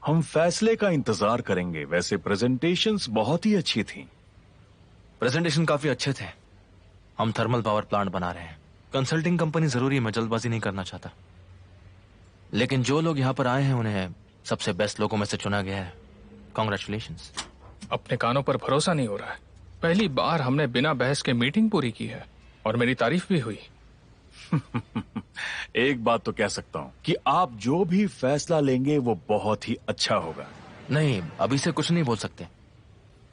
हम फैसले का इंतजार करेंगे। वैसे प्रेजेंटेशंस बहुत ही अच्छी थी। प्रेजेंटेशन काफी अच्छे थे। हम थर्मल पावर प्लांट बना रहे हैं। कंसल्टिंग कंपनी जरूरी है, मैं जल्दबाजी नहीं करना चाहता। लेकिन जो लोग यहाँ पर आए हैं उन्हें सबसे बेस्ट लोगों में से चुना गया है। कॉन्ग्रेचुलेशंस। अपने कानों पर भरोसा नहीं हो रहा है। पहली बार हमने बिना बहस के मीटिंग पूरी की है और मेरी तारीफ भी हुई। एक बात तो कह सकता हूँ कि आप जो भी फैसला लेंगे वो बहुत ही अच्छा होगा। नहीं, अभी से कुछ नहीं बोल सकते।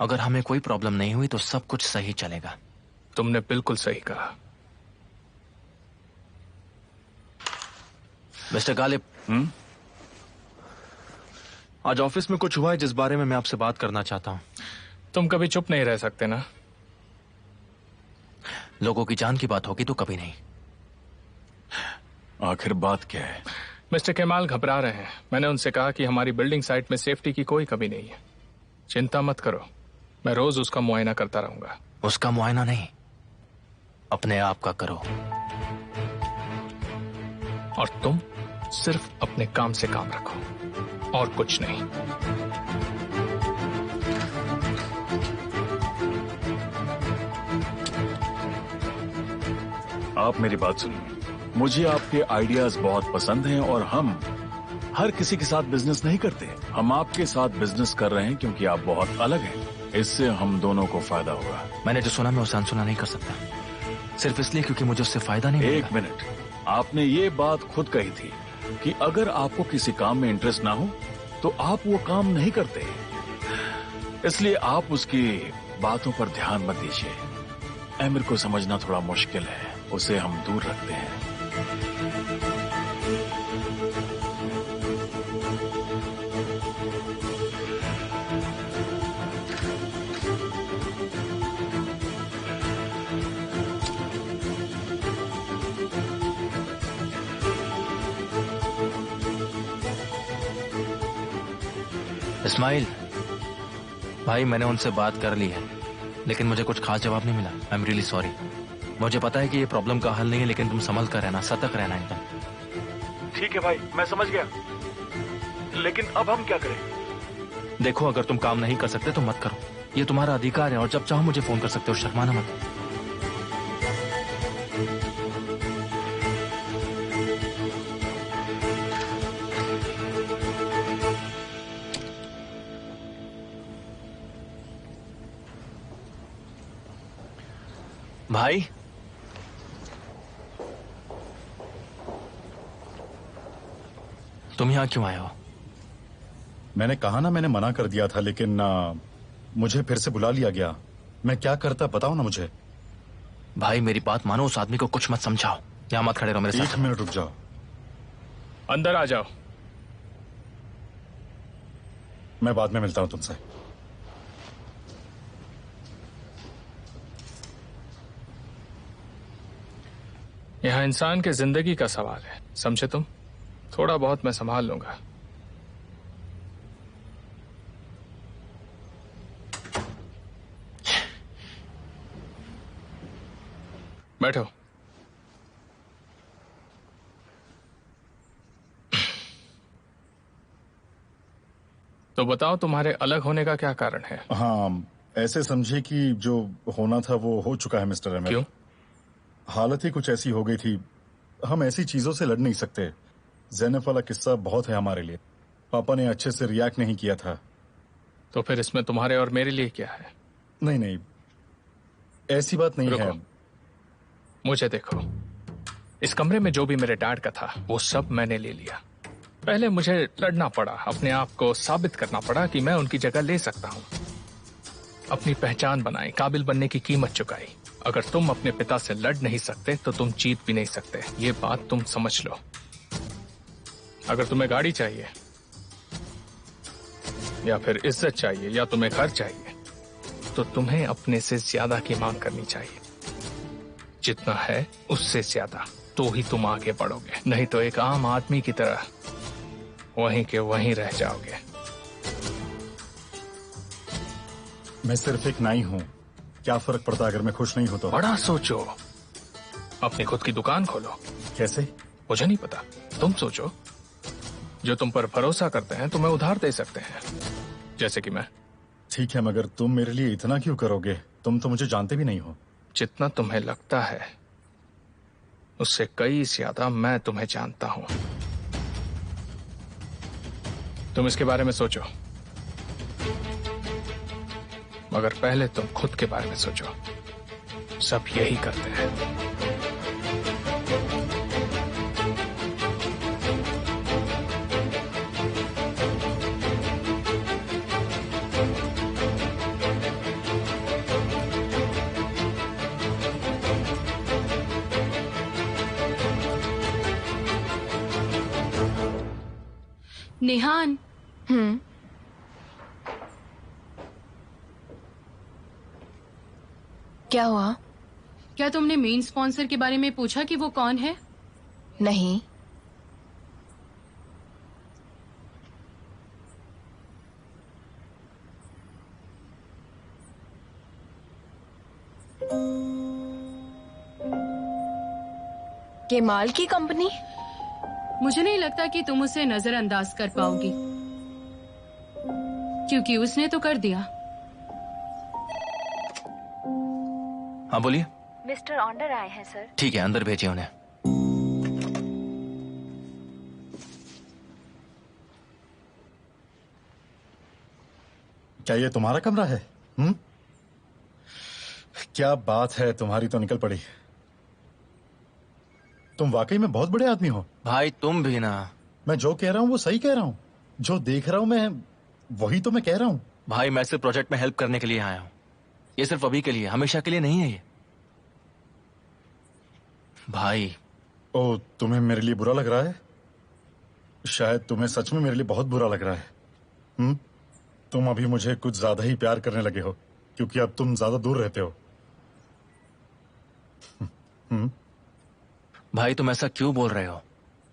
अगर हमें कोई प्रॉब्लम नहीं हुई तो सब कुछ सही चलेगा। तुमने बिल्कुल सही कहा। मिस्टर गालिब, आज ऑफिस में कुछ हुआ है जिस बारे में मैं आपसे बात करना चाहता हूँ। तुम कभी चुप नहीं रह सकते ना। लोगों की जान की बात होगी तो कभी नहीं। आखिर बात क्या है? मिस्टर केमाल घबरा रहे हैं। मैंने उनसे कहा कि हमारी बिल्डिंग साइट में सेफ्टी की कोई कमी नहीं है। चिंता मत करो, मैं रोज उसका मुआयना करता रहूंगा। उसका मुआयना नहीं, अपने आप का करो। और तुम सिर्फ अपने काम से काम रखो और कुछ नहीं। आप मेरी बात सुनिए। मुझे आपके आइडियाज बहुत पसंद हैं और हम हर किसी के साथ बिजनेस नहीं करते। हम आपके साथ बिजनेस कर रहे हैं क्योंकि आप बहुत अलग हैं। इससे हम दोनों को फायदा होगा। मैंने जो सुना मैं उसे अनसुना नहीं कर सकता, सिर्फ इसलिए क्योंकि मुझे उससे फायदा नहीं मिलेगा। एक मिनट, आपने ये बात खुद कही थी कि अगर आपको किसी काम में इंटरेस्ट ना हो तो आप वो काम नहीं करते। इसलिए आप उसकी बातों पर ध्यान मत दीजिए। एमिर को समझना थोड़ा मुश्किल है, उसे हम दूर रखते हैं। इस्माइल भाई, मैंने उनसे बात कर ली है लेकिन मुझे कुछ खास जवाब नहीं मिला। I am really sorry. मुझे पता है कि ये प्रॉब्लम का हल नहीं है, लेकिन तुम संभल कर रहना, सतर्क रहना एकदम। ठीक है भाई, मैं समझ गया, लेकिन अब हम क्या करें? देखो, अगर तुम काम नहीं कर सकते तो मत करो, ये तुम्हारा अधिकार है और जब चाहो मुझे फोन कर सकते हो, शर्माना मत। भाई, तुम यहां क्यों आए हो? मैंने कहा ना, मैंने मना कर दिया था, लेकिन मुझे फिर से बुला लिया गया। मैं क्या करता बताओ ना मुझे। भाई मेरी बात मानो, उस आदमी को कुछ मत समझाओ। यहां मत खड़े रहो मेरे साथ। 1 मिनट रुक जाओ। अंदर आ जाओ। मैं बाद में मिलता हूं तुमसे। यहाँ इंसान के जिंदगी का सवाल है, समझे तुम? थोड़ा बहुत मैं संभाल लूंगा। बैठो। तो बताओ, तुम्हारे अलग होने का क्या कारण है? हाँ, ऐसे समझे कि जो होना था वो हो चुका है मिस्टर एमिर। क्यों? हालत ही कुछ ऐसी हो गई थी। हम ऐसी चीजों से लड़ नहीं सकते। ज़ैनब वाला किस्सा बहुत है हमारे लिए। पापा ने अच्छे से रिएक्ट नहीं किया था। तो फिर इसमें तुम्हारे और मेरे लिए क्या है? नहीं नहीं, ऐसी बात नहीं है। मुझे देखो, इस कमरे में जो भी मेरे डैड का था वो सब मैंने ले लिया। पहले मुझे लड़ना पड़ा, अपने आप को साबित करना पड़ा कि मैं उनकी जगह ले सकता हूँ। अपनी पहचान बनाई, काबिल बनने की कीमत चुकाई। अगर तुम अपने पिता से लड़ नहीं सकते तो तुम जीत भी नहीं सकते, ये बात तुम समझ लो। अगर तुम्हें गाड़ी चाहिए या फिर इज्जत चाहिए या तुम्हें घर चाहिए तो तुम्हें अपने से ज्यादा की मांग करनी चाहिए। जितना है उससे ज्यादा, तो ही तुम आगे बढ़ोगे। नहीं तो एक आम आदमी की तरह वहीं के वहीं रह जाओगे। मैं सिर्फ एक नाई हूँ, क्या फर्क पड़ता अगर मैं खुश नहीं हूं तो? बड़ा सोचो, अपनी खुद की दुकान खोलो। कैसे? मुझे नहीं पता, तुम सोचो। जो तुम पर भरोसा करते हैं तुम्हें उधार दे सकते हैं, जैसे कि मैं। ठीक है, मगर तुम मेरे लिए इतना क्यों करोगे? तुम तो मुझे जानते भी नहीं हो। जितना तुम्हें लगता है उससे कई ज्यादा मैं तुम्हें जानता हूं। तुम इसके बारे में सोचो, मगर पहले तुम खुद के बारे में सोचो। सब यही करते हैं। निहान, क्या हुआ? क्या तुमने मेन स्पॉन्सर के बारे में पूछा कि वो कौन है? नहीं। केमाल की कंपनी? मुझे नहीं लगता कि तुम उसे नजरअंदाज कर पाओगी, क्योंकि उसने तो कर दिया। हाँ बोलिए। मिस्टर ऑन्डर आए हैं सर। ठीक है, अंदर भेजिए उन्हें। क्या ये तुम्हारा कमरा है? क्या बात है, तुम्हारी तो निकल पड़ी। तुम वाकई में बहुत बड़े आदमी हो। भाई तुम भी ना। मैं जो कह रहा हूँ वो सही कह रहा हूँ। जो देख रहा हूँ मैं वही तो मैं कह रहा हूँ। भाई मैं सिर्फ प्रोजेक्ट में हेल्प करने के लिए आया हूँ। ये सिर्फ अभी के लिए, हमेशा के लिए नहीं है ये। भाई। ओ, तुम्हें मेरे लिए बुरा लग रहा है? शायद तुम्हें सच में मेरे लिए बहुत बुरा लग रहा है। तुम अभी मुझे कुछ ज्यादा ही प्यार करने लगे हो, क्योंकि अब तुम ज्यादा दूर रहते हो। भाई तुम ऐसा क्यों बोल रहे हो?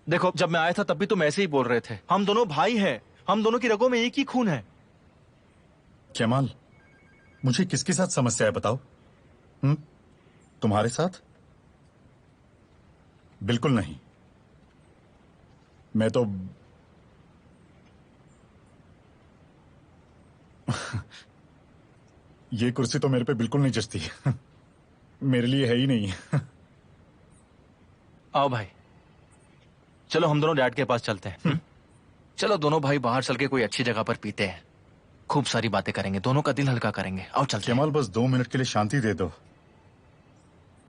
देखो, जब मैं आया था तब भी तुम ऐसे ही बोल रहे थे। हम दोनों भाई हैं, हम दोनों की रगों में एक ही खून है। केमाल, मुझे किसके साथ समस्या है बताओ? तुम्हारे साथ? बिल्कुल नहीं। मैं तो ये कुर्सी तो मेरे पे बिल्कुल नहीं जचती। मेरे लिए है ही नहीं। आओ भाई, चलो हम दोनों डैड के पास चलते हैं। चलो दोनों भाई बाहर चल के कोई अच्छी जगह पर पीते हैं, खूब सारी बातें करेंगे, दोनों का दिल हल्का करेंगे। आओ चलते हैं। केमाल, बस 2 मिनट के लिए शांति दे दो।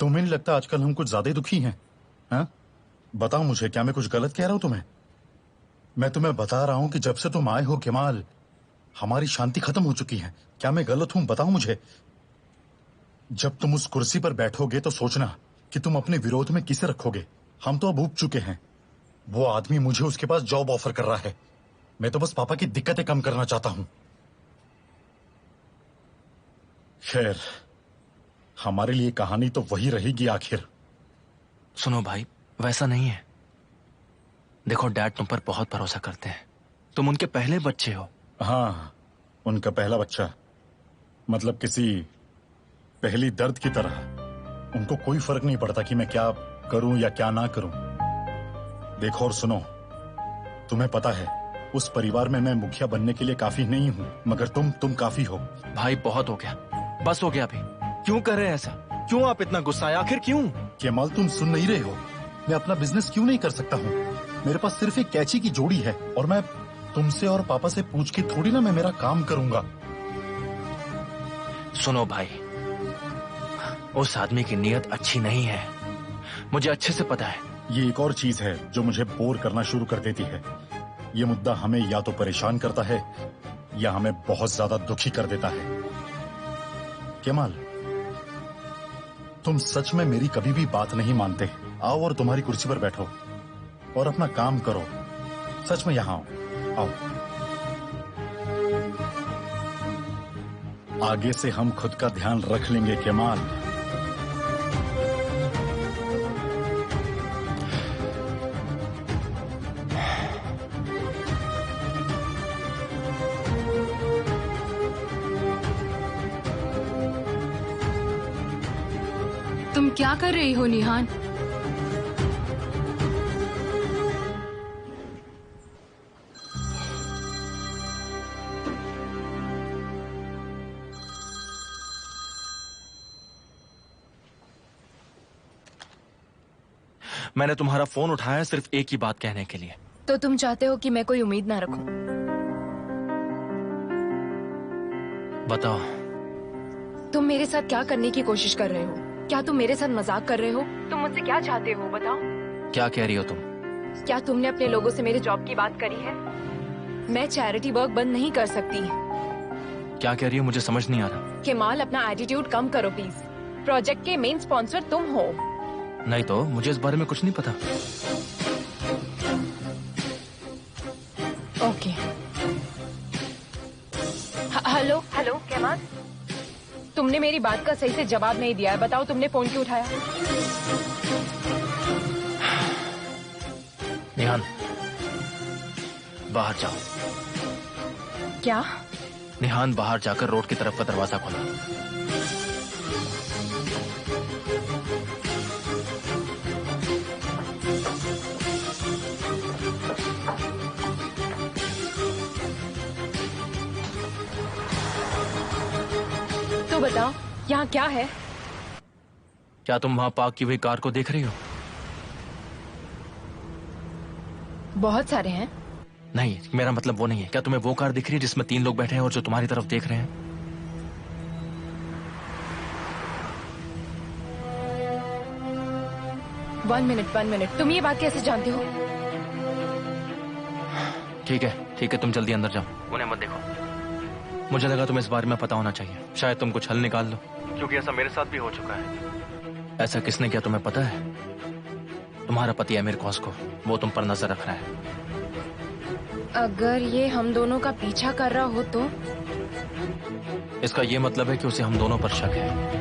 तुम्हें नहीं लगता आजकल हम कुछ ज्यादा ही दुखी हैं? हाँ? बताओ मुझे, क्या मैं कुछ गलत कह रहा हूं तुम्हें? मैं तुम्हें बता रहा हूं कि जब से तुम आए हो केमाल, हमारी शांति खत्म हो चुकी है। क्या मैं गलत हूं? बताओ मुझे। जब तुम उस कुर्सी पर बैठोगे तो सोचना कि तुम अपने विरोध में किसे रखोगे। हम तो अब ऊब चुके हैं। वो आदमी मुझे उसके पास जॉब ऑफर कर रहा है। मैं तो बस पापा की दिक्कतें कम करना चाहता हूं। खैर, हमारे लिए कहानी तो वही रहेगी आखिर। सुनो भाई, वैसा नहीं है। देखो, डैड तुम पर बहुत भरोसा करते हैं। तुम उनके पहले बच्चे हो। हाँ, उनका पहला बच्चा। मतलब किसी पहली दर्द की तरह। उनको कोई फर्क नहीं पड़ता कि मैं क्या करूं या क्या ना करूं। देखो और सुनो, तुम्हें पता है उस परिवार में मैं मुखिया बनने के लिए काफी नहीं हूं, मगर तुम काफी हो। भाई बहुत हो गया, बस हो गया अभी। क्यों कर रहे हैं ऐसा? क्यों आप इतना गुस्सा है आखिर, क्यों? केमाल, तुम सुन नहीं रहे हो? मैं अपना बिजनेस क्यों नहीं कर सकता हूँ? मेरे पास सिर्फ एक कैची की जोड़ी है, और मैं तुमसे और पापा से पूछ के थोड़ी ना मैं मेरा काम करूंगा। सुनो भाई, उस आदमी की नीयत अच्छी नहीं है, मुझे अच्छे से पता है। ये एक और चीज है जो मुझे बोर करना शुरू कर देती है। ये मुद्दा हमें या तो परेशान करता है या हमें बहुत ज्यादा दुखी कर देता है। केमाल, तुम सच में मेरी कभी भी बात नहीं मानते। आओ और तुम्हारी कुर्सी पर बैठो और अपना काम करो। सच में यहां आओ। आगे से हम खुद का ध्यान रख लेंगे केमाल। तुम क्या कर रही हो निहान? मैंने तुम्हारा फोन उठाया सिर्फ एक ही बात कहने के लिए। तो तुम चाहते हो कि मैं कोई उम्मीद ना रखूं? बताओ। तुम मेरे साथ क्या करने की कोशिश कर रहे हो? क्या तुम मेरे साथ मजाक कर रहे हो? तुम मुझसे क्या चाहते हो बताओ? क्या कह रही हो तुम? क्या तुमने अपने लोगों से मेरे जॉब की बात करी है? मैं चैरिटी वर्क बंद नहीं कर सकती। क्या कह रही हो? मुझे समझ नहीं आ रहा। केमाल, अपना एटीट्यूड कम करो प्लीज। प्रोजेक्ट के मेन स्पॉन्सर तुम हो। नहीं तो मुझे इस बारे में कुछ नहीं पता। ओके। हेलो हेलो केमाल, तुमने मेरी बात का सही से जवाब नहीं दिया है। बताओ तुमने फोन क्यों उठाया? निहान, बाहर जाओ। क्या? निहान, बाहर जाकर रोड की तरफ का दरवाजा खोला। तो बताओ यहाँ क्या है? क्या तुम वहां पार्क की हुई कार को देख रही हो? बहुत सारे हैं। नहीं, मेरा मतलब वो नहीं है। क्या तुम्हें वो कार दिख रही है जिसमें 3 लोग बैठे हैं और जो तुम्हारी तरफ देख रहे हैं? वन मिनट, तुम ये बात कैसे जानते हो? ठीक है, तुम जल्दी अंदर जाओ। उन्हें मत देखो। मुझे लगा तुम्हें इस बारे में पता होना चाहिए। शायद तुम कुछ हल निकाल लो, क्योंकि ऐसा मेरे साथ भी हो चुका है। ऐसा किसने किया तुम्हें पता है? तुम्हारा पति अमीर कौस को। वो तुम पर नजर रख रहा है। अगर ये हम दोनों का पीछा कर रहा हो तो? इसका ये मतलब है कि उसे हम दोनों पर शक है।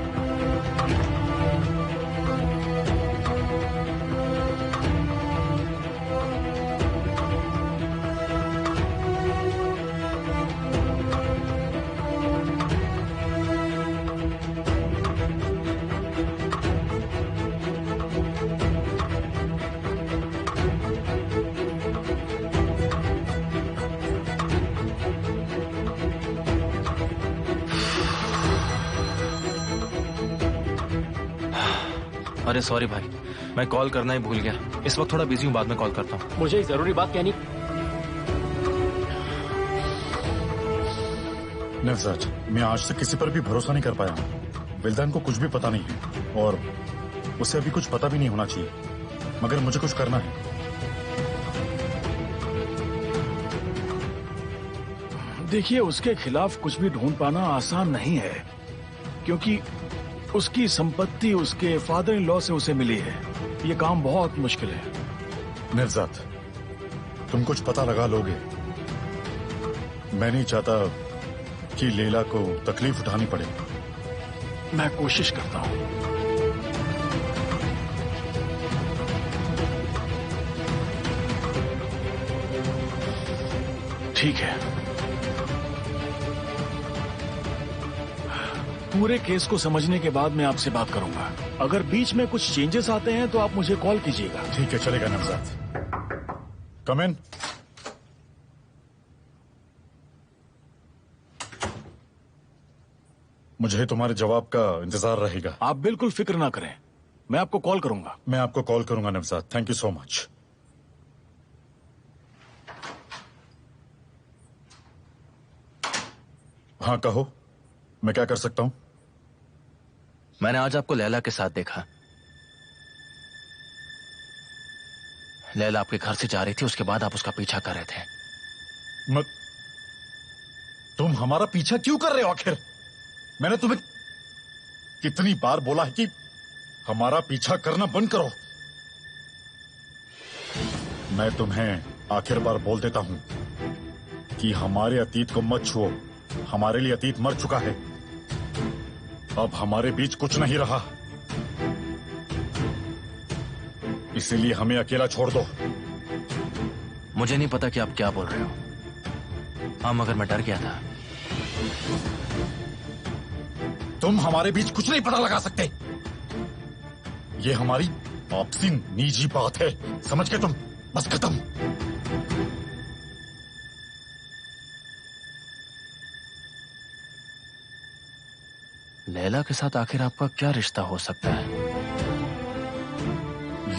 अरे सॉरी भाई, मैं कॉल करना ही भूल गया। इस वक्त थोड़ा बिजी हूँ, बाद में कॉल करता हूँ। मुझे जरूरी बात कहनी। नवजात, मैं आज तक किसी पर भी भरोसा नहीं कर पाया हूँ। विल्दान को कुछ भी पता नहीं है और उसे अभी कुछ पता भी नहीं होना चाहिए, मगर मुझे कुछ करना है। देखिए, उसके खिलाफ कुछ भी ढूंढ पाना आसान नहीं है, क्योंकि उसकी संपत्ति उसके फादर इन लॉ से उसे मिली है। ये काम बहुत मुश्किल है। नवजात, तुम कुछ पता लगा लोगे। मैं नहीं चाहता कि लैला को तकलीफ उठानी पड़े। मैं कोशिश करता हूँ। ठीक है, पूरे केस को समझने के बाद मैं आपसे बात करूंगा। अगर बीच में कुछ चेंजेस आते हैं तो आप मुझे कॉल कीजिएगा। ठीक है, चलेगा नवजात। कम इन। मुझे तुम्हारे जवाब का इंतजार रहेगा। आप बिल्कुल फिक्र ना करें, मैं आपको कॉल करूंगा। मैं आपको कॉल करूंगा नवजात। Thank you so much. हाँ कहो, मैं क्या कर सकता हूं? मैंने आज आपको लैला के साथ देखा। लैला आपके घर से जा रही थी, उसके बाद आप उसका पीछा कर रहे थे। तुम हमारा पीछा क्यों कर रहे हो आखिर? मैंने तुम्हें कितनी बार बोला है कि हमारा पीछा करना बंद करो। मैं तुम्हें आखिर बार बोल देता हूं कि हमारे अतीत को मत छुओ। हमारे लिए अतीत मर चुका है। अब हमारे बीच कुछ नहीं रहा, इसीलिए हमें अकेला छोड़ दो। मुझे नहीं पता कि आप क्या बोल रहे हो। हाँ, मगर मैं डर गया था। तुम हमारे बीच कुछ नहीं पता लगा सकते। ये हमारी आपसी निजी बात है, समझ गए तुम? बस खत्म। लैला के साथ आखिर आपका क्या रिश्ता हो सकता है?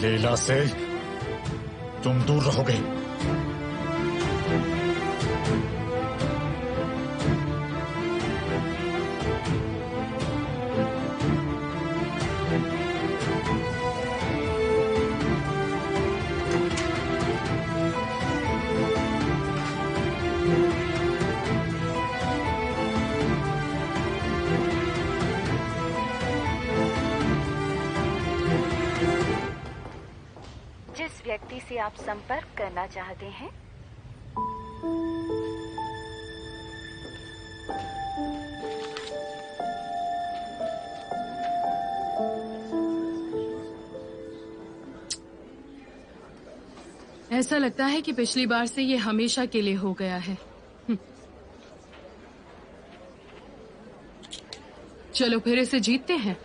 लेला से तुम दूर रहोगे। जिस व्यक्ति से आप संपर्क करना चाहते हैं ऐसा लगता है कि पिछली बार से ये हमेशा के लिए हो गया है। चलो फिर इसे जीतते हैं।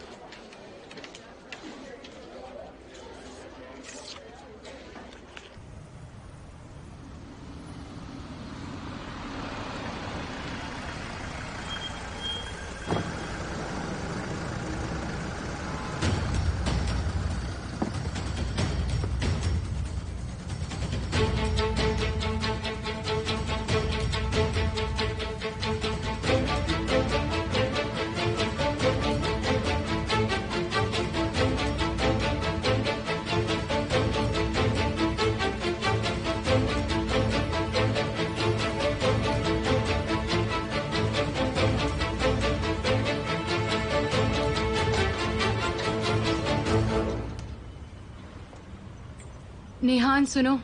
नेहान सुनो,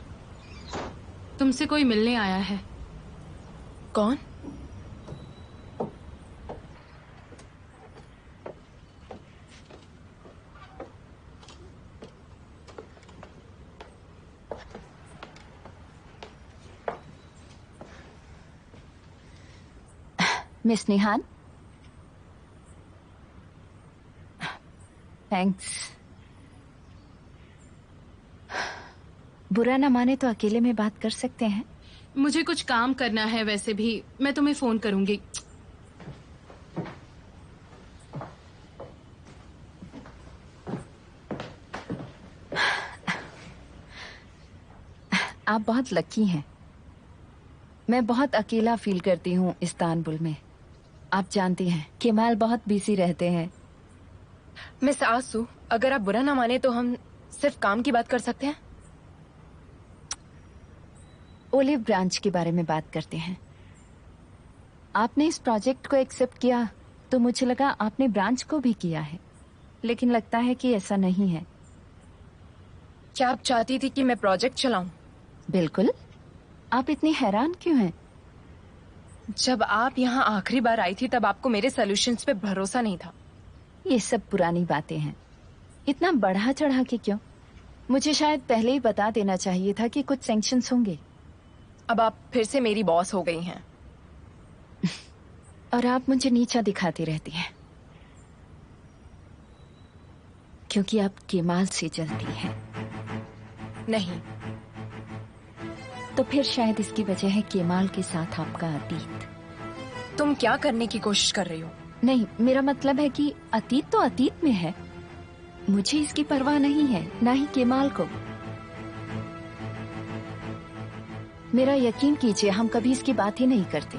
तुमसे कोई मिलने आया है। कौन? मिस निहान, थैंक्स। बुरा ना माने तो अकेले में बात कर सकते हैं। मुझे कुछ काम करना है, वैसे भी मैं तुम्हें फोन करूंगी। आप बहुत लकी हैं। मैं बहुत अकेला फील करती हूँ इस्तांबुल में। आप जानती हैं केमाल बहुत बिजी रहते हैं। मिस आसू, अगर आप बुरा ना माने तो हम सिर्फ काम की बात कर सकते हैं। ओलिव ब्रांच के बारे में बात करते हैं। आपने इस प्रोजेक्ट को एक्सेप्ट किया तो मुझे लगा आपने ब्रांच को भी किया है, लेकिन लगता है कि ऐसा नहीं है। क्या आप चाहती थी कि मैं प्रोजेक्ट चलाऊं? बिल्कुल। आप इतनी हैरान क्यों हैं? जब आप यहाँ आखिरी बार आई थी तब आपको मेरे सॉल्यूशंस पे भरोसा नहीं था। ये सब पुरानी बातें हैं। इतना बढ़ा चढ़ा के क्यों? मुझे शायद पहले ही बता देना चाहिए था कि कुछ सैंक्शंस होंगे। अब आप फिर से मेरी बॉस हो गई हैं। और आप मुझे नीचा दिखाती रहती हैं क्योंकि आप केमाल से जलती हैं। नहीं। तो फिर शायद इसकी वजह है केमाल के साथ आपका अतीत। तुम क्या करने की कोशिश कर रही हो? नहीं, मेरा मतलब है कि अतीत तो अतीत में है। मुझे इसकी परवाह नहीं है, ना ही केमाल को। मेरा यकीन कीजिए, हम कभी इसकी बात ही नहीं करते।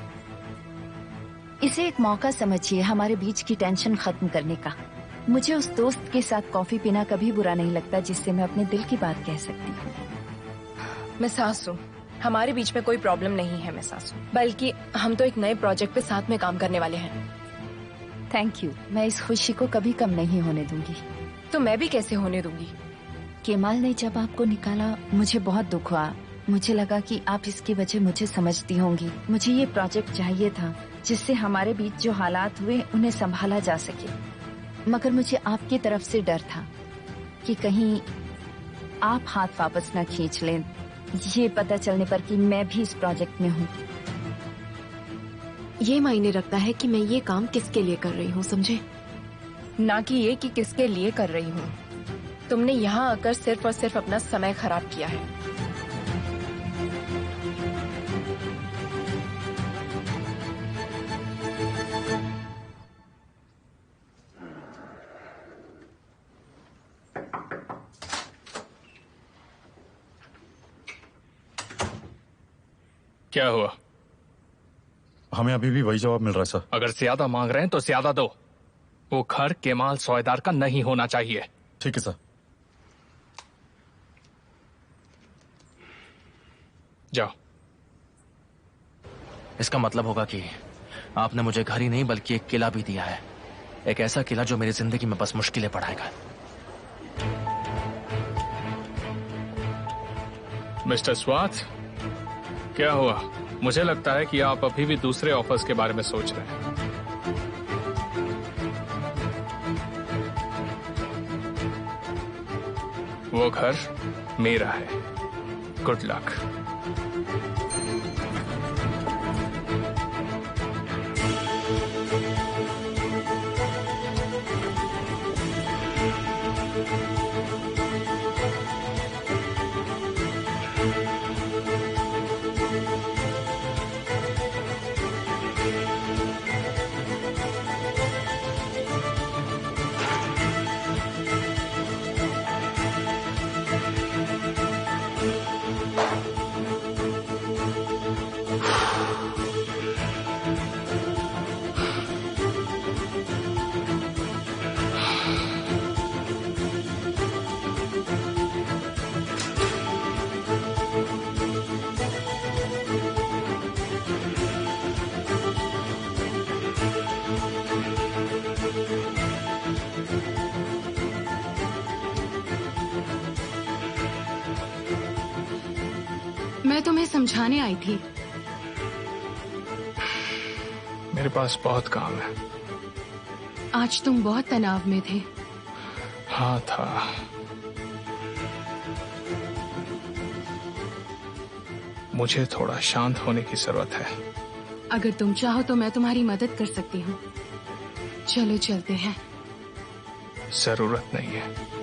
इसे एक मौका समझिए हमारे बीच की टेंशन खत्म करने का। मुझे उस दोस्त के साथ कॉफी पीना कभी बुरा नहीं लगता जिससे मैं अपने दिल की बात कह सकती हूँ। मिस आसू, हमारे बीच में कोई प्रॉब्लम नहीं है मिस आसू, बल्कि हम तो एक नए प्रोजेक्ट पे साथ में काम करने वाले हैं। Thank you. मैं इस खुशी को कभी कम नहीं होने दूंगी। तो मैं भी कैसे होने दूंगी? केमाल ने जब आपको निकाला मुझे बहुत दुख हुआ। मुझे लगा कि आप इसकी वजह मुझे समझती होंगी। मुझे ये प्रोजेक्ट चाहिए था जिससे हमारे बीच जो हालात हुए उन्हें संभाला जा सके। मगर मुझे आपकी तरफ से डर था कि कहीं आप हाथ वापस न खींच लें, ये पता चलने पर कि मैं भी इस प्रोजेक्ट में हूँ। ये मायने रखता है कि मैं ये काम किसके लिए कर रही हूँ, समझे? ना कि ये कि किसके लिए कर रही हूँ। तुमने यहाँ आकर सिर्फ और सिर्फ अपना समय खराब किया है। क्या हुआ? हमें अभी भी वही जवाब मिल रहा है सर। अगर ज्यादा मांग रहे हैं तो ज्यादा दो। वो घर केमाल सौदेदार का नहीं होना चाहिए। ठीक है सर। जाओ। इसका मतलब होगा कि आपने मुझे घर ही नहीं बल्कि एक किला भी दिया है। एक ऐसा किला जो मेरी जिंदगी में बस मुश्किलें बढ़ाएगा। मिस्टर स्वाथ, क्या हुआ? मुझे लगता है कि आप अभी भी दूसरे ऑफर्स के बारे में सोच रहे हैं। वो घर मेरा है। Good luck. मैं तुम्हें समझाने आई थी। मेरे पास बहुत काम है। आज तुम बहुत तनाव में थे। हाँ था। मुझे थोड़ा शांत होने की जरूरत है। अगर तुम चाहो तो मैं तुम्हारी मदद कर सकती हूँ। चलो चलते हैं। जरूरत नहीं है।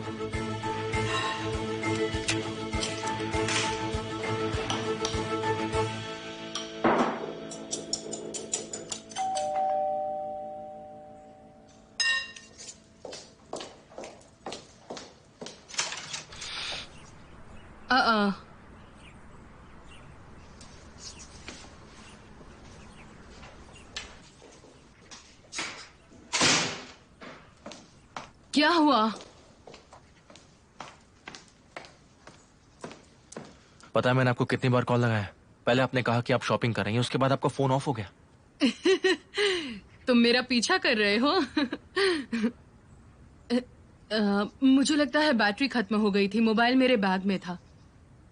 क्या हुआ? पता है मैंने आपको कितनी बार कॉल लगाया? पहले आपने कहा कि आप शॉपिंग कर रही हैं, उसके बाद आपका फोन ऑफ हो गया। तुम मेरा पीछा कर रहे हो? मुझे लगता है बैटरी खत्म हो गई थी। मोबाइल मेरे बैग में था।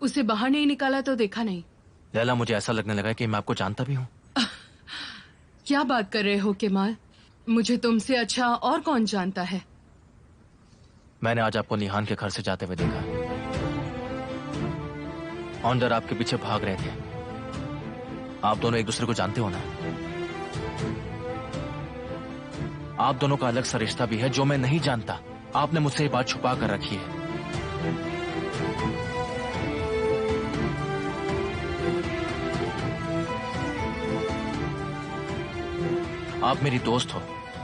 उसे बाहर नहीं निकाला तो देखा नहीं। लैला, मुझे ऐसा लगने लगा कि मैं आपको जानता भी हूँ। क्या बात कर रहे हो केमाल? मुझे तुमसे अच्छा और कौन जानता है? मैंने आज आपको निहान के घर से जाते हुए देखा। ऑनडर आपके पीछे भाग रहे थे। आप दोनों एक दूसरे को जानते हो ना? आप दोनों का अलग सा रिश्ता भी है जो मैं नहीं जानता। आपने मुझसे ये बात छुपा कर रखी है। आप मेरी दोस्त हो,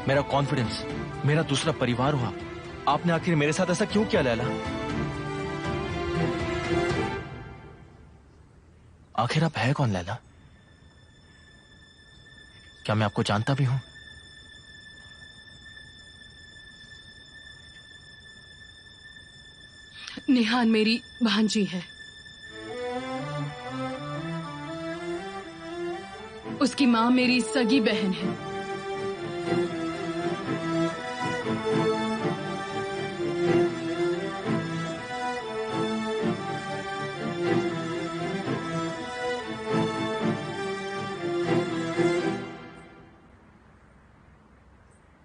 मेरा कॉन्फिडेंस, मेरा दूसरा परिवार हो। आपने आखिर मेरे साथ ऐसा क्यों किया लैला? आखिर आप है कौन लैला? क्या मैं आपको जानता भी हूं? निहान मेरी भांजी है। उसकी माँ मेरी सगी बहन है।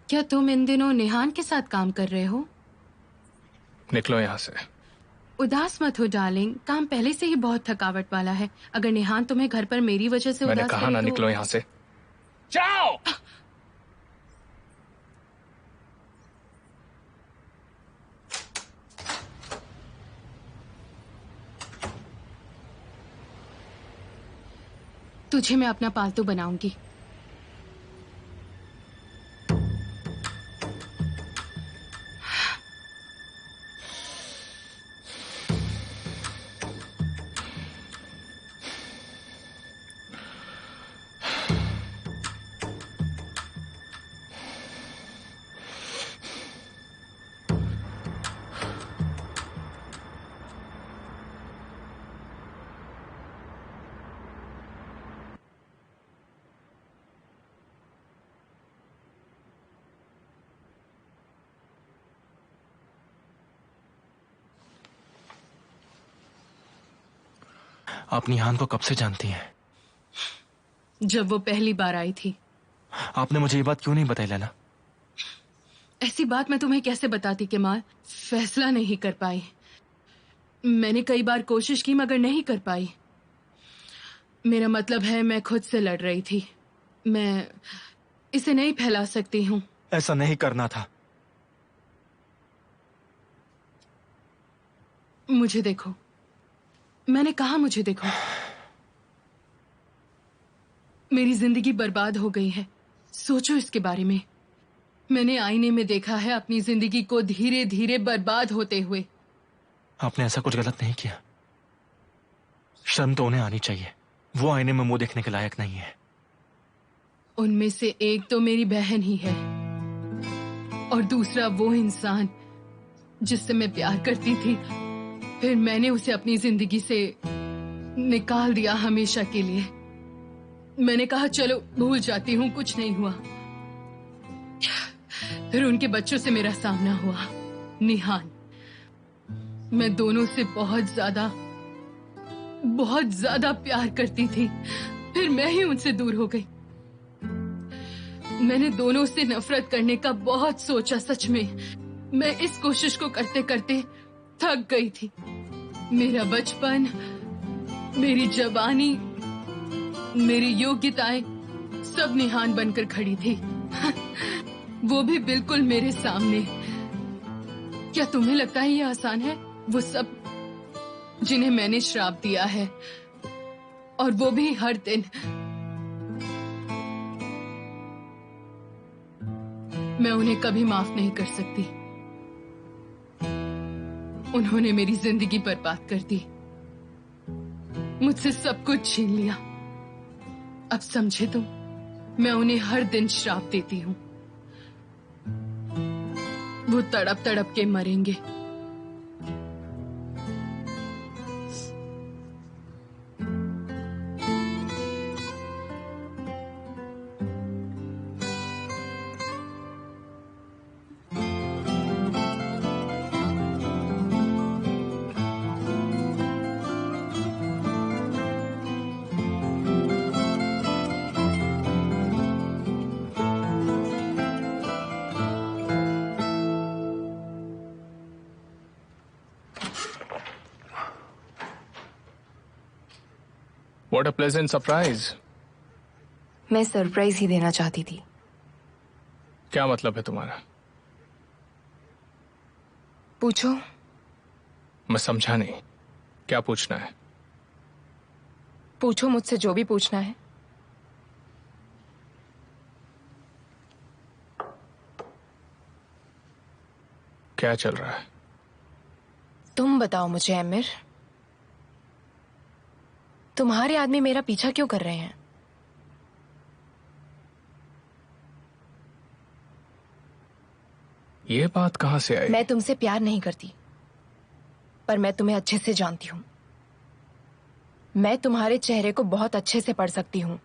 क्या तुम इन दिनों निहान के साथ काम कर रहे हो? निकलो यहाँ से। उदास मत हो डार्लिंग। काम पहले से ही बहुत थकावट वाला है। अगर निहान तुम्हें घर पर मेरी वजह से मैंने उदास कहा करे ना, तो... निकलो यहाँ से। जाओ। तुझे मैं अपना पालतू बनाऊंगी। आप निहान को कब से जानती हैं? जब वो पहली बार आई थी। आपने मुझे ये बात क्यों नहीं बताई लैला? ऐसी बात मैं तुम्हें कैसे बताती केमाल? फैसला नहीं कर पाई। मैंने कई बार कोशिश की मगर नहीं कर पाई। मेरा मतलब है मैं खुद से लड़ रही थी। मैं इसे नहीं फैला सकती हूँ। ऐसा नहीं करना था। मुझे देखो, मैंने कहा मुझे देखो। मेरी जिंदगी बर्बाद हो गई है। सोचो इसके बारे में। मैंने आईने में देखा है अपनी जिंदगी को धीरे धीरे बर्बाद होते हुए। आपने ऐसा कुछ गलत नहीं किया। शर्म तो उन्हें आनी चाहिए। वो आईने में मुंह देखने के लायक नहीं है। उनमें से एक तो मेरी बहन ही है और दूसरा वो इंसान जिससे मैं प्यार करती थी। फिर मैंने उसे अपनी जिंदगी से निकाल दिया हमेशा के लिए। मैंने कहा चलो भूल जाती हूँ, कुछ नहीं हुआ। फिर उनके बच्चों से मेरा सामना हुआ, निहान। मैं दोनों से बहुत ज्यादा प्यार करती थी। फिर मैं ही उनसे दूर हो गई। मैंने दोनों से नफरत करने का बहुत सोचा। सच में मैं इस कोशिश को करते करते थक गई थी। मेरा बचपन, मेरी जवानी, मेरी योग्यताएं सब निहान बनकर खड़ी थी। वो भी बिल्कुल मेरे सामने। क्या तुम्हें लगता है ये आसान है? वो सब जिन्हें मैंने श्राप दिया है, और वो भी हर दिन। मैं उन्हें कभी माफ नहीं कर सकती। उन्होंने मेरी जिंदगी बर्बाद कर दी, मुझसे सब कुछ छीन लिया। अब समझे तुम? मैं उन्हें हर दिन श्राप देती हूँ। वो तड़प तड़प के मरेंगे। What a pleasant surprise. मैं सरप्राइज ही देना चाहती थी। क्या मतलब है तुम्हारा? पूछो। मैं समझा नहीं। क्या पूछना है? पूछो मुझसे जो भी पूछना है। क्या चल रहा है? तुम बताओ मुझे आमिर, तुम्हारे आदमी मेरा पीछा क्यों कर रहे हैं? ये बात कहां से आई? मैं तुमसे प्यार नहीं करती, पर मैं तुम्हें अच्छे से जानती हूं। मैं तुम्हारे चेहरे को बहुत अच्छे से पढ़ सकती हूं।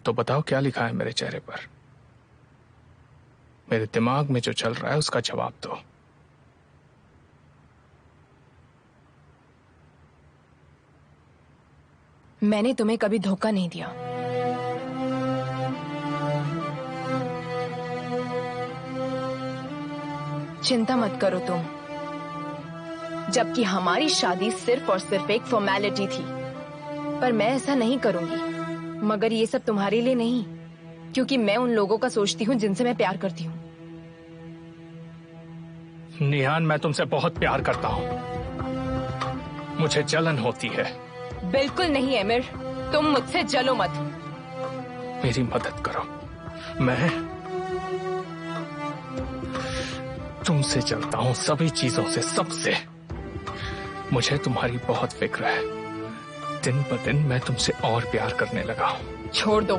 तो बताओ क्या लिखा है मेरे चेहरे पर? मेरे दिमाग में जो चल रहा है उसका जवाब दो। मैंने तुम्हें कभी धोखा नहीं दिया। चिंता मत करो तुम। जबकि हमारी शादी सिर्फ और सिर्फ एक फॉर्मेलिटी थी, पर मैं ऐसा नहीं करूंगी। मगर ये सब तुम्हारे लिए नहीं, क्योंकि मैं उन लोगों का सोचती हूँ जिनसे मैं प्यार करती हूँ। निहान, मैं तुमसे बहुत प्यार करता हूँ। मुझे जलन होती है। बिल्कुल नहीं आमिर, तुम मुझसे जलो मत। मेरी मदद करो। मैं तुमसे जलता हूँ, सभी चीजों से, सबसे। मुझे तुम्हारी बहुत फिक्र है। दिन ब दिन मैं तुमसे और प्यार करने लगा हूँ। छोड़ दो।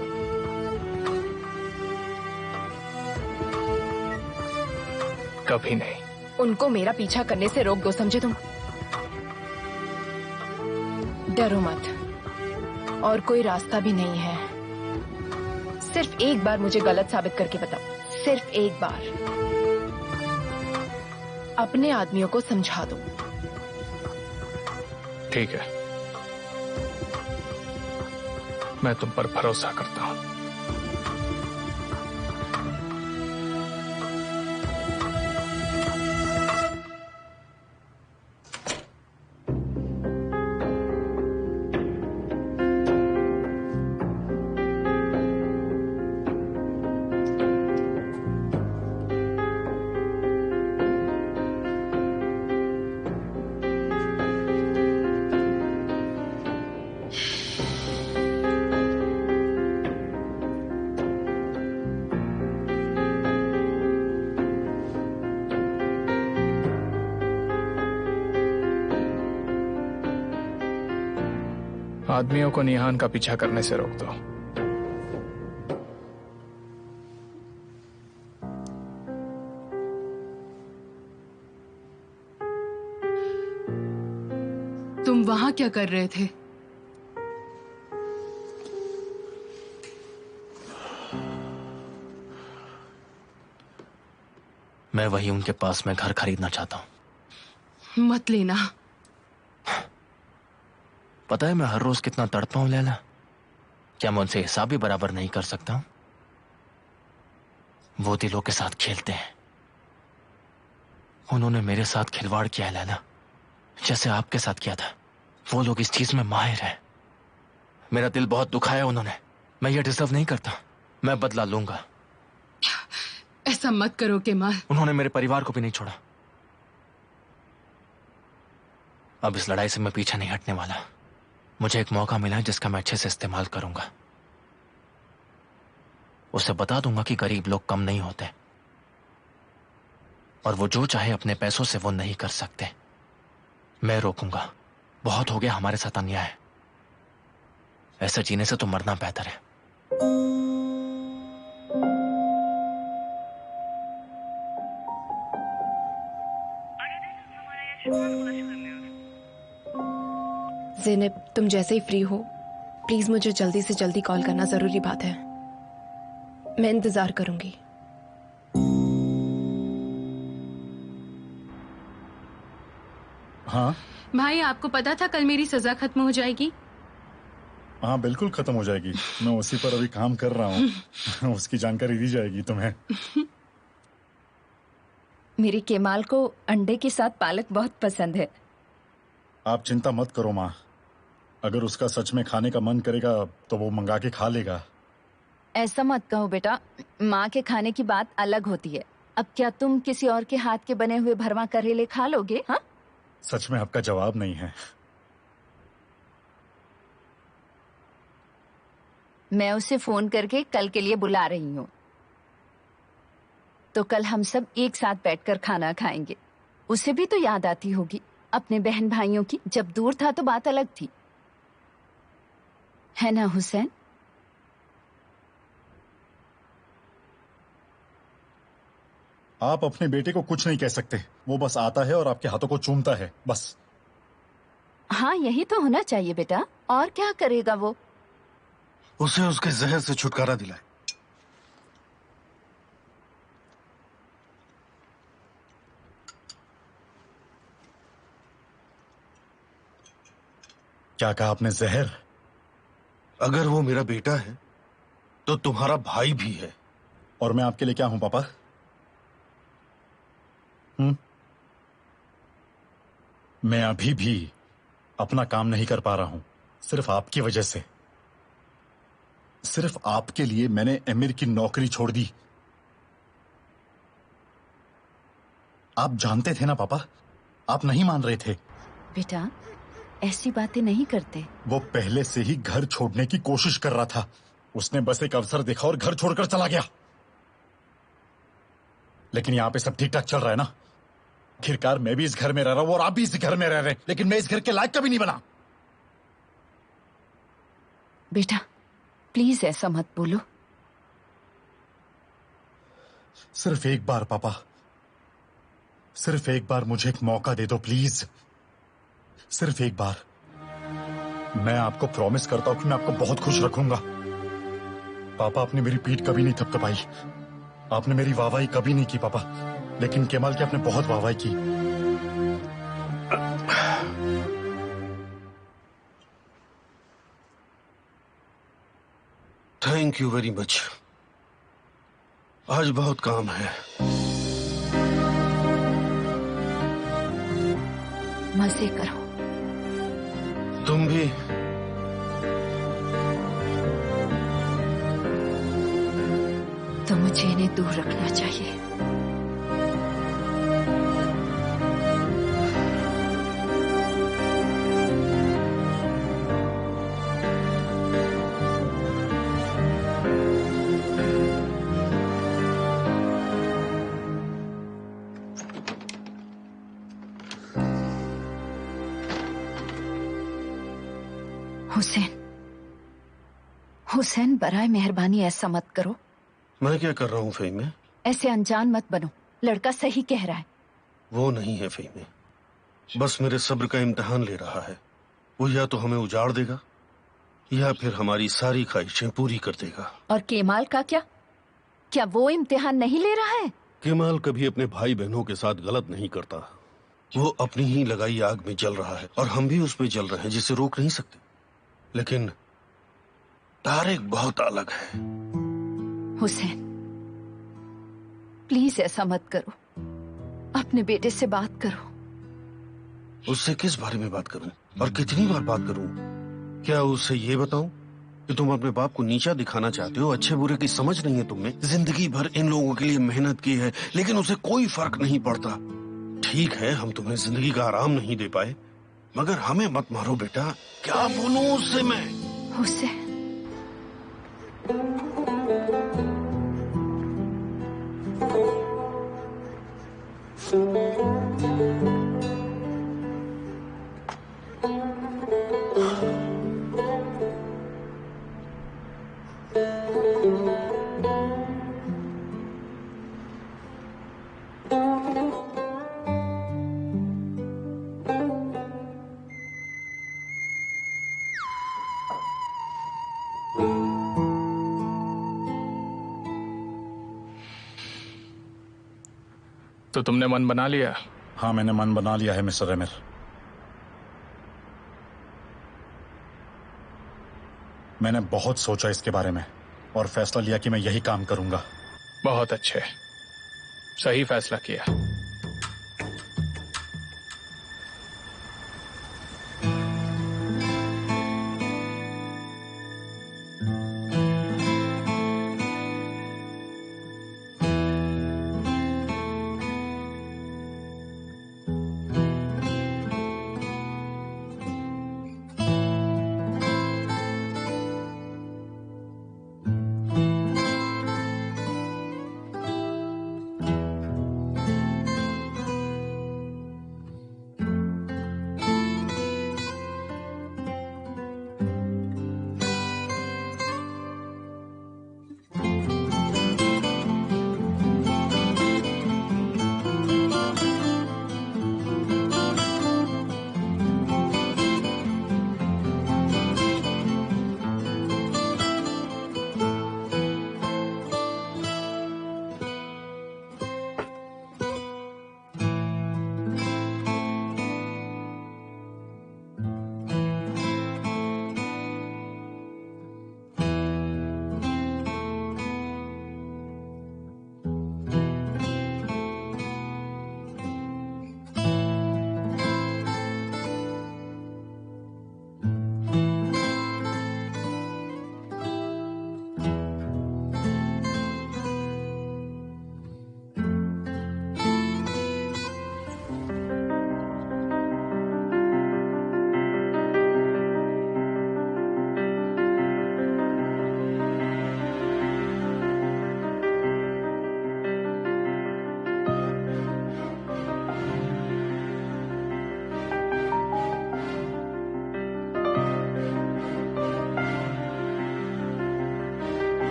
कभी नहीं। उनको मेरा पीछा करने से रोक दो, समझे तुम? डरो मत, और कोई रास्ता भी नहीं है। सिर्फ एक बार मुझे गलत साबित करके बताओ, सिर्फ एक बार। अपने आदमियों को समझा दो। ठीक है, मैं तुम पर भरोसा करता हूं। आदमियों को निहान का पीछा करने से रोक दो। तुम वहां क्या कर रहे थे? मैं वही उनके पास में घर खरीदना चाहता हूं। मत लेना। पता है मैं हर रोज कितना तड़पता हूं लैला। क्या मैं उनसे हिसाब भी बराबर नहीं कर सकता हूं? वो दिलों के साथ खेलते हैं। उन्होंने मेरे साथ खिलवाड़ किया है लैला, जैसे आपके साथ किया था। वो लोग इस चीज में माहिर हैं। मेरा दिल बहुत दुखाया उन्होंने। मैं ये डिजर्व नहीं करता। मैं बदला लूंगा। ऐसा मत करो केमाल। उन्होंने मेरे परिवार को भी नहीं छोड़ा। अब इस लड़ाई से मैं पीछे नहीं हटने वाला। मुझे एक मौका मिला है जिसका मैं अच्छे से इस्तेमाल करूंगा। उसे बता दूंगा कि गरीब लोग कम नहीं होते और वो जो चाहे अपने पैसों से वो नहीं कर सकते। मैं रोकूंगा। बहुत हो गया हमारे साथ अन्याय। ऐसा जीने से तो मरना बेहतर है। ज़ैनब, तुम जैसे ही फ्री हो प्लीज मुझे जल्दी से जल्दी कॉल करना, जरूरी बात है। मैं इंतजार करूंगी। हाँ भाई, आपको पता था कल मेरी सजा खत्म हो जाएगी? हाँ, बिल्कुल खत्म हो जाएगी। मैं उसी पर अभी काम कर रहा हूँ। उसकी जानकारी दी जाएगी तुम्हें। मेरी केमाल को अंडे के साथ पालक बहुत पसंद है। आप चिंता मत करो माँ। अगर उसका सच में खाने का मन करेगा तो वो मंगा के खा लेगा। ऐसा मत कहो बेटा, माँ के खाने की बात अलग होती है। अब क्या तुम किसी और के हाथ के बने हुए भरवा करेले खा लोगे? हाँ, सच में आपका जवाब नहीं है। मैं उसे फोन करके कल के लिए बुला रही हूँ, तो कल हम सब एक साथ बैठकर खाना खाएंगे। उसे भी तो याद आती होगी अपने बहन भाइयों की। जब दूर था तो बात अलग थी, है ना हुसैन? आप अपने बेटे को कुछ नहीं कह सकते। वो बस आता है और आपके हाथों को चूमता है, बस। हाँ, यही तो होना चाहिए बेटा। और क्या करेगा वो? उसे उसके जहर से छुटकारा दिलाए। क्या कहा आपने? जहर? अगर वो मेरा बेटा है तो तुम्हारा भाई भी है। और मैं आपके लिए क्या हूं पापा? मैं अभी भी अपना काम नहीं कर पा रहा हूं, सिर्फ आपकी वजह से। सिर्फ आपके लिए मैंने एमिर की नौकरी छोड़ दी। आप जानते थे ना पापा, आप नहीं मान रहे थे। बेटा, ऐसी बातें नहीं करते। वो पहले से ही घर छोड़ने की कोशिश कर रहा था। उसने बस एक अवसर देखा और घर छोड़कर चला गया। लेकिन यहां पे सब ठीक ठाक चल रहा है ना? आखिरकार मैं भी इस घर में रह रहा हूं और आप भी इस घर में रह रहे हैं, लेकिन मैं इस घर के लायक कभी नहीं बना। बेटा प्लीज ऐसा मत बोलो। सिर्फ एक बार पापा, सिर्फ एक बार मुझे एक मौका दे दो प्लीज। सिर्फ एक बार। मैं आपको प्रॉमिस करता हूं कि मैं आपको बहुत खुश रखूंगा। पापा, आपने मेरी पीठ कभी नहीं थपथपाई, आपने मेरी वाहवाही कभी नहीं की पापा, लेकिन केमाल की आपने बहुत वाहवाही की। Thank you very much. आज बहुत काम है। मजे करो। तुम भी। तो मुझे इन्हें दूर रखना चाहिए। हुसैन, हुसैन, बराए मेहरबानी ऐसा मत करो। मैं क्या कर रहा हूँ फ़हीमे? ऐसे अनजान मत बनो, लड़का सही कह रहा है। वो नहीं है फ़हीमे, बस मेरे सब्र का इम्तिहान ले रहा है। वो या तो हमें उजाड़ देगा या फिर हमारी सारी ख्वाहिशें पूरी कर देगा। और केमाल का क्या? क्या वो इम्तिहान नहीं ले रहा है? केमाल कभी अपने भाई बहनों के साथ गलत नहीं करता। वो अपनी ही लगाई आग में जल रहा है और हम भी उसमें जल रहे हैं, जिसे रोक नहीं सकते। लेकिन तारिक बहुत अलग है। हुसैन, प्लीज ऐसा मत करो, अपने बेटे से बात करो। उससे किस बारे में बात करूं और कितनी बार बात करूं? क्या उससे ये बताऊं कि तुम अपने बाप को नीचा दिखाना चाहते हो? अच्छे बुरे की समझ नहीं है तुमने। जिंदगी भर इन लोगों के लिए मेहनत की है, लेकिन उसे कोई फर्क नहीं पड़ता। ठीक है, हम तुम्हें जिंदगी का आराम नहीं दे पाए, मगर हमें मत मारो बेटा। क्या बोलूं उससे मैं? हुसैन, तो तुमने मन बना लिया? हाँ, मैंने मन बना लिया है मिस्टर आमिर। मैंने बहुत सोचा इसके बारे में और फैसला लिया कि मैं यही काम करूंगा। बहुत अच्छे, सही फैसला किया।